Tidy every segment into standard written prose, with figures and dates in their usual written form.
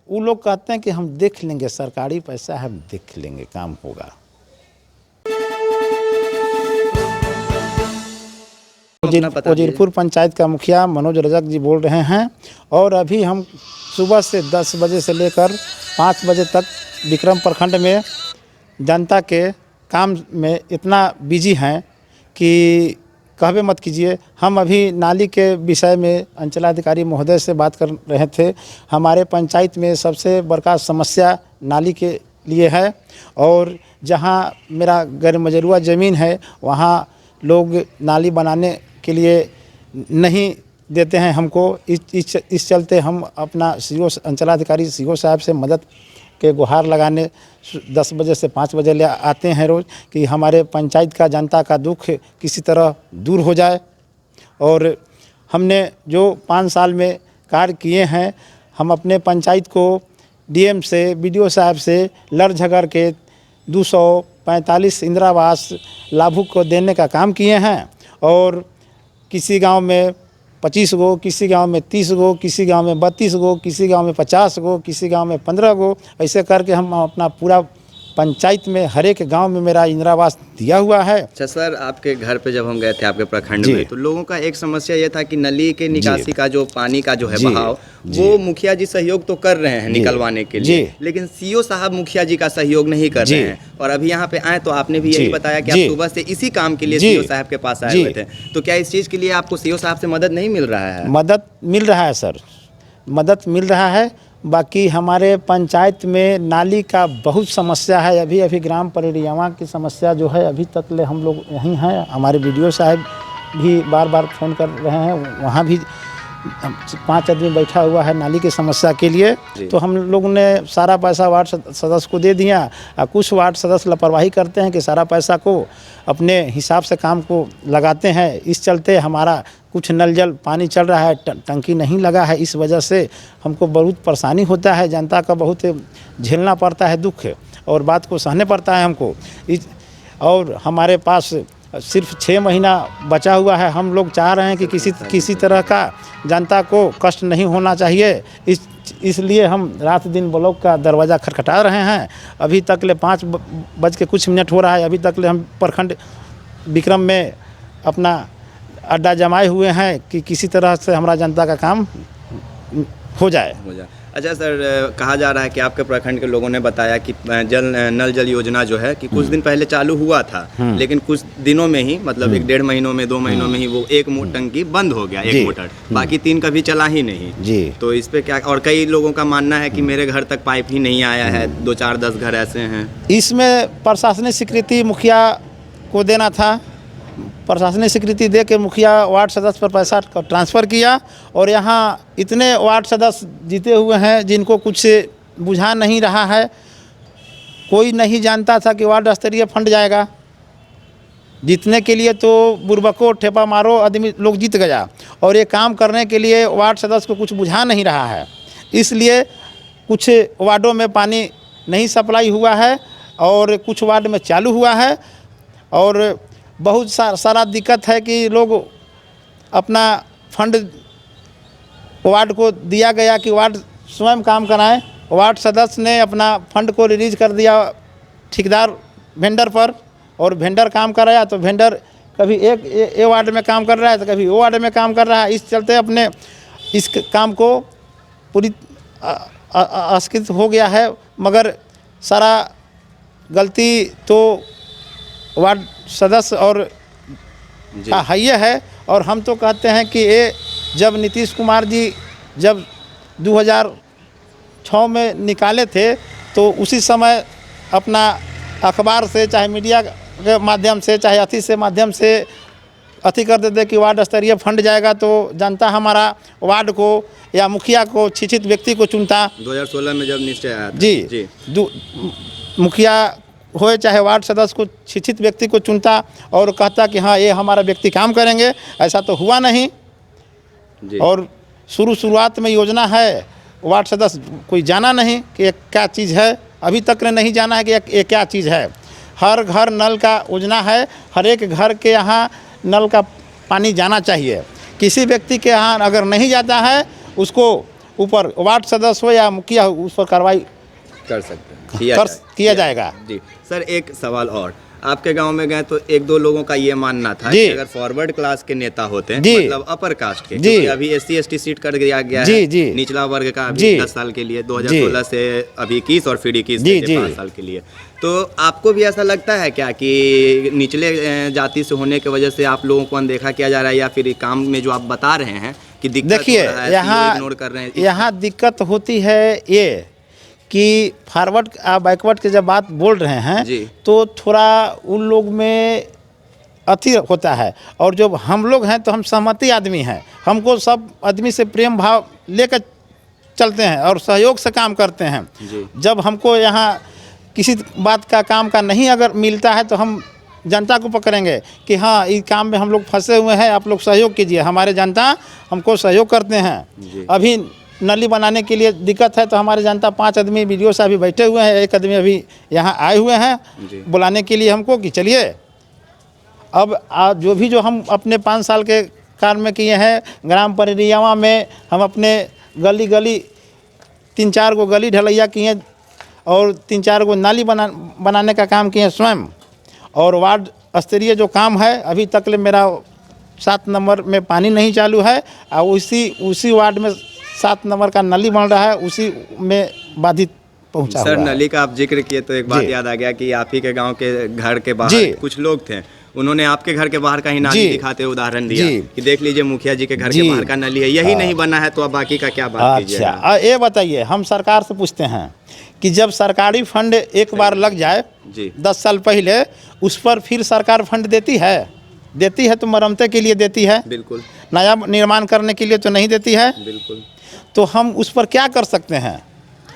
वो लोग कहते हैं कि हम देख लेंगे, सरकारी पैसा है, हम देख लेंगे, काम होगा। वजीरपुर पंचायत का मुखिया मनोज रजक जी बोल रहे हैं। और अभी हम सुबह से 10 बजे से लेकर 5 बजे तक विक्रम प्रखंड में जनता के काम में इतना बिजी हैं कि कहबे मत कीजिए। हम अभी नाली के विषय में अंचलाधिकारी महोदय से बात कर रहे थे। हमारे पंचायत में सबसे बड़का समस्या नाली के लिए है, और जहां मेरा गैर मजरूआ ज़मीन है वहां लोग नाली बनाने के लिए नहीं देते हैं हमको। इस चलते हम अपना सीओ अंचलाधिकारी सीओ साहब से मदद के गुहार लगाने 10 बजे से 5 बजे ले आते हैं रोज़, कि हमारे पंचायत का जनता का दुख किसी तरह दूर हो जाए। और हमने जो 5 साल में कार्य किए हैं, हम अपने पंचायत को डीएम से, बीडीओ साहब से लड़ झगड़ के 245 इंदिरा आवास लाभुक को देने का काम किए हैं। और किसी गांव में 25 गो, किसी गांव में 30 गो, किसी गांव में 32 गो, किसी गांव में 50 गो, किसी गांव में 15 गो, ऐसे करके हम अपना पूरा पंचायत में हर एक गांव में मेरा इंदिरा आवास दिया हुआ है। अच्छा सर, आपके घर पे जब हम गए थे आपके प्रखंड में, तो लोगों का एक समस्या ये था कि नली के निकासी का जो पानी का जो है बहाव, वो मुखिया जी सहयोग तो कर रहे हैं निकलवाने के लिए, लेकिन सीओ साहब मुखिया जी का सहयोग नहीं कर रहे हैं। और अभी यहाँ पे आए तो आपने भी यही बताया कि आप सुबह से इसी काम के लिए सीओ साहब के पास आए हुए थे। तो क्या इस चीज़ के लिए आपको सीओ साहब से मदद नहीं मिल रहा है? मदद मिल रहा है सर, मदद मिल रहा है। बाकी हमारे पंचायत में नाली का बहुत समस्या है। अभी ग्राम परिक्रमा की समस्या जो है, अभी तक ले हम लोग यहीं हैं। हमारे बीडीओ साहब भी बार बार फ़ोन कर रहे हैं, वहाँ भी 5 आदमी बैठा हुआ है नाली की समस्या के लिए। तो हम लोगों ने सारा पैसा वार्ड सदस्य को दे दिया। कुछ वार्ड सदस्य लापरवाही करते हैं कि सारा पैसा को अपने हिसाब से काम को लगाते हैं। इस चलते हमारा कुछ नल जल पानी चल रहा है, टंकी नहीं लगा है। इस वजह से हमको बहुत परेशानी होता है, जनता का बहुत झेलना पड़ता है दुख, और बात को सहने पड़ता है हमको। और हमारे पास सिर्फ 6 महीना बचा हुआ है। हम लोग चाह रहे हैं कि किसी तरह का जनता को कष्ट नहीं होना चाहिए। इसलिए हम रात दिन ब्लॉक का दरवाज़ा खटखटा रहे हैं। अभी तक ले 5 बज के कुछ मिनट हो रहा है, अभी तक ले हम प्रखंड विक्रम में अपना अड्डा जमाए हुए हैं कि किसी तरह से हमारा जनता का काम हो जाए। अच्छा सर, कहा जा रहा है कि आपके प्रखंड के लोगों ने बताया कि नल जल योजना जो है कि कुछ दिन पहले चालू हुआ था, लेकिन कुछ दिनों में ही, मतलब 1-1.5 महीनों में, 2 महीनों में ही वो एक टंकी बंद हो गया, एक मोटर, बाकी 3 कभी चला ही नहीं जी। तो इस पे क्या, और कई लोगों का मानना है कि मेरे घर तक पाइप ही नहीं आया है, 2, 4, 10 घर ऐसे हैं। इसमें प्रशासनिक स्वीकृति मुखिया को देना था। प्रशासनिक स्वीकृति दे के मुखिया वार्ड सदस्य पर पैसा ट्रांसफ़र किया, और यहाँ इतने वार्ड सदस्य जीते हुए हैं जिनको कुछ बुझा नहीं रहा है। कोई नहीं जानता था कि वार्ड स्तरीय फंड जाएगा। जीतने के लिए तो बुर्बको ठेपा मारो आदमी लोग जीत गया, और ये काम करने के लिए वार्ड सदस्य को कुछ बुझा नहीं रहा है। इसलिए कुछ वार्डों में पानी नहीं सप्लाई हुआ है, और कुछ वार्ड में चालू हुआ है। और बहुत सारा दिक्कत है कि लोग अपना फंड वार्ड को दिया गया कि वार्ड स्वयं काम कराएं। वार्ड सदस्य ने अपना फंड को रिलीज कर दिया ठेकेदार वेंडर पर, और वेंडर काम कराया तो वेंडर कभी एक वार्ड में काम कर रहा है तो कभी वो वार्ड में काम कर रहा है। इस चलते अपने इस काम को पूरी अस्वीकृत हो गया है। मगर सारा गलती तो वार्ड सदस्य और का है। और हम तो कहते हैं कि ये जब नीतीश कुमार जी जब 2006 में निकाले थे, तो उसी समय अपना अखबार से, चाहे मीडिया के माध्यम से, चाहे अथी से माध्यम से अथी कर देते कि वार्ड स्तरीय फंड जाएगा, तो जनता हमारा वार्ड को या मुखिया को, शिक्षित व्यक्ति को चुनता। 2016 में जब निश्चय आया था जी, मुखिया होए चाहे वार्ड सदस्य को, शिक्षित व्यक्ति को चुनता और कहता कि हाँ ये हमारा व्यक्ति काम करेंगे। ऐसा तो हुआ नहीं जी। और शुरुआत में योजना है, वार्ड सदस्य कोई जाना नहीं कि ये क्या चीज़ है, अभी तक ने नहीं जाना है कि ये क्या चीज़ है। हर घर नल का योजना है, हर एक घर के यहाँ नल का पानी जाना चाहिए। किसी व्यक्ति के यहाँ अगर नहीं जाता है, उसको ऊपर वार्ड सदस्य हो या मुखिया हो उस पर कार्रवाई कर सकते हैं, किया जाएगा। जी सर, एक सवाल और, आपके गांव में गए तो एक दो लोगों का ये मानना था कि अगर फॉरवर्ड क्लास के नेता होते हैं, मतलब अपर कास्ट के, क्योंकि अभी SC ST सीट कर दिया गया है निचला वर्ग का अभी 10 साल के लिए, 2016 से अभी 21 और फिर 21 से 5 साल के लिए, तो आपको भी ऐसा लगता है क्या कि निचले जाति से होने की वजह से आप लोगों को अनदेखा किया जा रहा है, या फिर काम में जो आप बता रहे हैं कि दिक्कत देखिए यहाँ इग्नोर कर रहे हैं? यहाँ दिक्कत होती है ये कि फॉरवर्ड बैकवर्ड के जब बात बोल रहे हैं तो थोड़ा उन लोग में अति होता है, और जब हम लोग हैं तो हम सहमति आदमी हैं, हमको सब आदमी से प्रेम भाव लेकर चलते हैं और सहयोग से काम करते हैं। जब हमको यहाँ किसी बात का काम का नहीं अगर मिलता है तो हम जनता को पकड़ेंगे कि हाँ इस काम में हम लोग फंसे हुए हैं, आप लोग सहयोग कीजिए, हमारे जनता हमको सहयोग करते हैं। अभी नली बनाने के लिए दिक्कत है तो हमारे जनता 5 आदमी BDO साहब भी बैठे हुए हैं, एक आदमी अभी यहाँ आए हुए हैं बुलाने के लिए हमको कि चलिए। अब जो हम अपने 5 साल के कार्य में किए हैं, ग्राम परिक्रमा में हम अपने गली गली 3-4 गो गली ढलैया किए और 3-4 गो नाली बनाने का काम किए स्वयं, और वार्ड स्तरीय जो काम है अभी तक ले मेरा 7 नंबर में पानी नहीं चालू है, और उसी वार्ड में 7 नंबर का नली बन रहा है, उसी में बाधित पहुंचा हुआ है। सर नली का आप जिक्र किए तो एक बात याद आ गया कि आप ही के गांव के घर के बाहर कुछ लोग थे, उन्होंने आपके घर के बाहर का ही नाली दिखाते उदाहरण दिया कि देख लीजिए मुखिया जी के घर के बाहर का नली है, यही नहीं बना है तो अब बाकी का क्या बात कीजिएगा? अच्छा ये बताइए, हम सरकार से पूछते हैं कि जब सरकारी फंड एक बार लग जाए 10 साल पहले, उस पर फिर सरकार फंड देती है तो मरम्मत के लिए देती है, बिल्कुल, नया निर्माण करने के लिए तो नहीं देती है, बिल्कुल। तो हम उस पर क्या कर सकते हैं?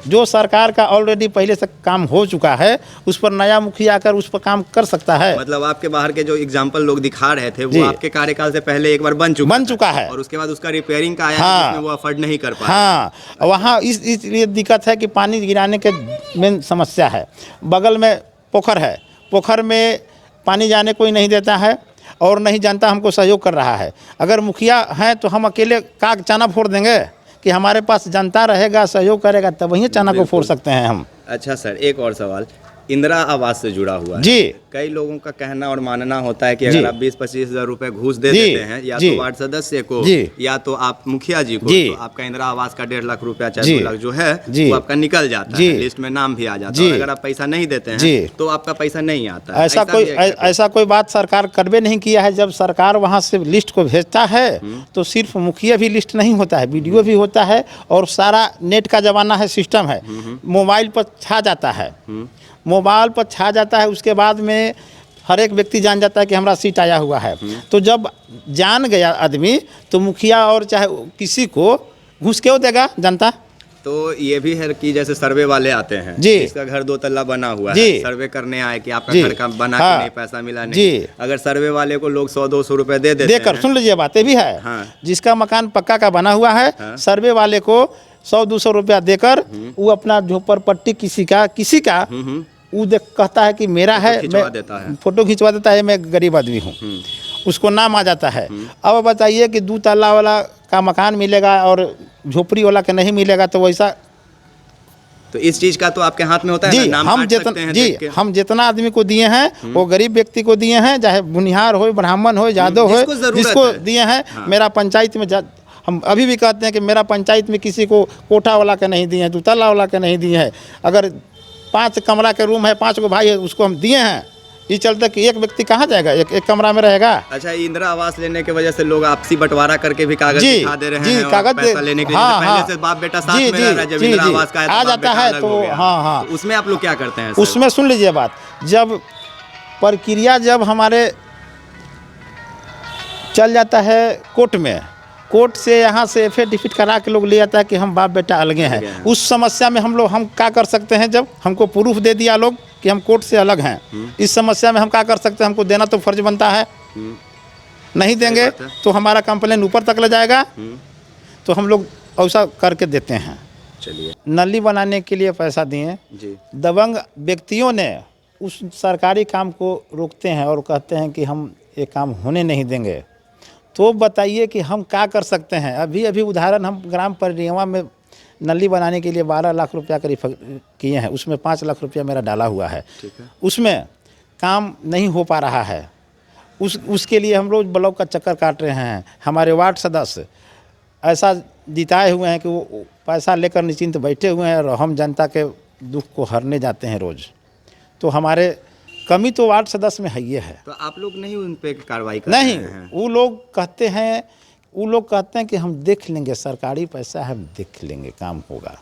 जो सरकार का ऑलरेडी पहले से काम हो चुका है उस पर नया मुखिया आकर उस पर काम कर सकता है। मतलब आपके बाहर के जो एग्जाम्पल लोग दिखा रहे थे वो आपके कार्यकाल से पहले एक बार बन चुका है, और उसके बाद उसका रिपेयरिंग का आया जिसमें वो अफोर्ड नहीं कर पाया। हाँ, वहाँ इसलिए दिक्कत है कि पानी गिराने के मेन समस्या है। बगल में पोखर है, पोखर में पानी जाने कोई नहीं देता है और नहीं जनता हमको सहयोग कर रहा है। अगर मुखिया हैं तो हम अकेले का चना फोड़ देंगे कि हमारे पास जनता रहेगा सहयोग करेगा तब वहीं चना को फोड़ सकते हैं हम। अच्छा सर, एक और सवाल इंदिरा आवास से जुड़ा हुआ है। कई लोगों का कहना और मानना होता है कि अगर आप 20-25 हज़ार रुपए घूस दे देते हैं या तो वार्ड सदस्य को या तो आप मुखिया जी को, तो आपका इंदिरा आवास का 1.5 लाख रुपया 4 लाख जो है वो आपका निकल जाता है, लिस्ट में नाम भी आ जाता है। अगर आप पैसा नहीं देते हैं तो आपका पैसा नहीं आता है। ऐसा कोई बात सरकार करबे नहीं किया है। जब सरकार वहाँ से लिस्ट को भेजता है तो सिर्फ मुखिया भी लिस्ट नहीं होता है, BDO भी होता है, और सारा नेट का जमाना है, सिस्टम है, मोबाइल पर छा जाता है, मोबाइल पर छा जाता है। उसके बाद में हर एक व्यक्ति जान जाता है कि हमारा सीट आया हुआ है। तो जब जान गया आदमी तो मुखिया और चाहे किसी को घूस क्यों देगा जनता? तो ये भी है कि जैसे सर्वे वाले आते हैं, इसका घर 2 तल्ला बना हुआ है, सर्वे करने आए कि आपका घर का बना के नहीं, पैसा मिला नहीं। अगर सर्वे वाले को लोग 100-200 रुपए दे देते हैं, सुन लीजिए बातें भी है, जिसका मकान पक्का का बना हुआ है, सर्वे वाले को 100-200 रुपया देकर वो अपना झोपड़पट्टी किसी का वो कहता है कि मेरा है, फोटो खिंचवा देता है, मैं गरीब आदमी हूँ, उसको नाम आ जाता है। अब बताइए कि 2 तल्ला वाला का मकान मिलेगा और झोपड़ी वाला का नहीं मिलेगा, तो वैसा तो इस चीज का तो आपके हाथ में होता है ना, नाम हम जितना आदमी को दिए हैं वो गरीब व्यक्ति को दिए हैं, चाहे भुनिहार हो, ब्राह्मण हो, यादव हो, जिसको दिए हैं। मेरा पंचायत में हम अभी भी कहते हैं कि मेरा पंचायत में किसी को कोठा वाला का नहीं दिए हैं, 2 तल्ला वाला का नहीं दिए हैं। अगर 5 कमरा के रूम है, 5 को भाई है, उसको हम दिए हैं। ये चलते कि एक व्यक्ति कहाँ जाएगा, एक कमरा में रहेगा। अच्छा, इंदिरा आवास लेने की वजह से लोग आपसी बंटवारा करके भी कागज दिखा दे रहे हैं, कागज पैसा लेने के लिए पहले से बाप बेटा साथ में रह रहा है, जब इंदिरा आवास का आ जाता है तो तो उसमें आप लोग क्या करते हैं? उसमें सुन लीजिए बात, जब प्रक्रिया जब हमारे चल जाता है कोर्ट में, कोर्ट से यहाँ से एफिडेविट करा के लोग ले जाता है कि हम बाप बेटा अलगे हैं। उस समस्या में हम क्या कर सकते हैं? जब हमको प्रूफ दे दिया लोग कि हम कोर्ट से अलग हैं, इस समस्या में हम क्या कर सकते हैं? हमको देना तो फर्ज बनता है। नहीं देंगे तो हमारा कंप्लेन ऊपर तक ले जाएगा, तो हम लोग ऐसा करके देते हैं। चलिए, नली बनाने के लिए पैसा दिए, दबंग व्यक्तियों ने उस सरकारी काम को रोकते हैं और कहते हैं कि हम ये काम होने नहीं देंगे। तो बताइए कि हम क्या कर सकते हैं? अभी उदाहरण हम ग्राम परिक्रमा में नली बनाने के लिए 12 लाख रुपया करीब किए हैं, उसमें 5 लाख रुपया मेरा डाला हुआ है। उसमें काम नहीं हो पा रहा है। उसके लिए हम रोज़ ब्लॉक का चक्कर काट रहे हैं। हमारे वार्ड सदस्य ऐसा जिताए हुए हैं कि वो पैसा लेकर निश्चिंत बैठे हुए हैं और हम जनता के दुख को हरने जाते हैं रोज़। तो हमारे कमी तो वार्ड सदस्य में है ये है। तो आप लोग नहीं उन पे कार्रवाई कर रहे नहीं, हैं? वो लोग कहते हैं कि हम देख लेंगे, सरकारी पैसा है, हम देख लेंगे, काम होगा।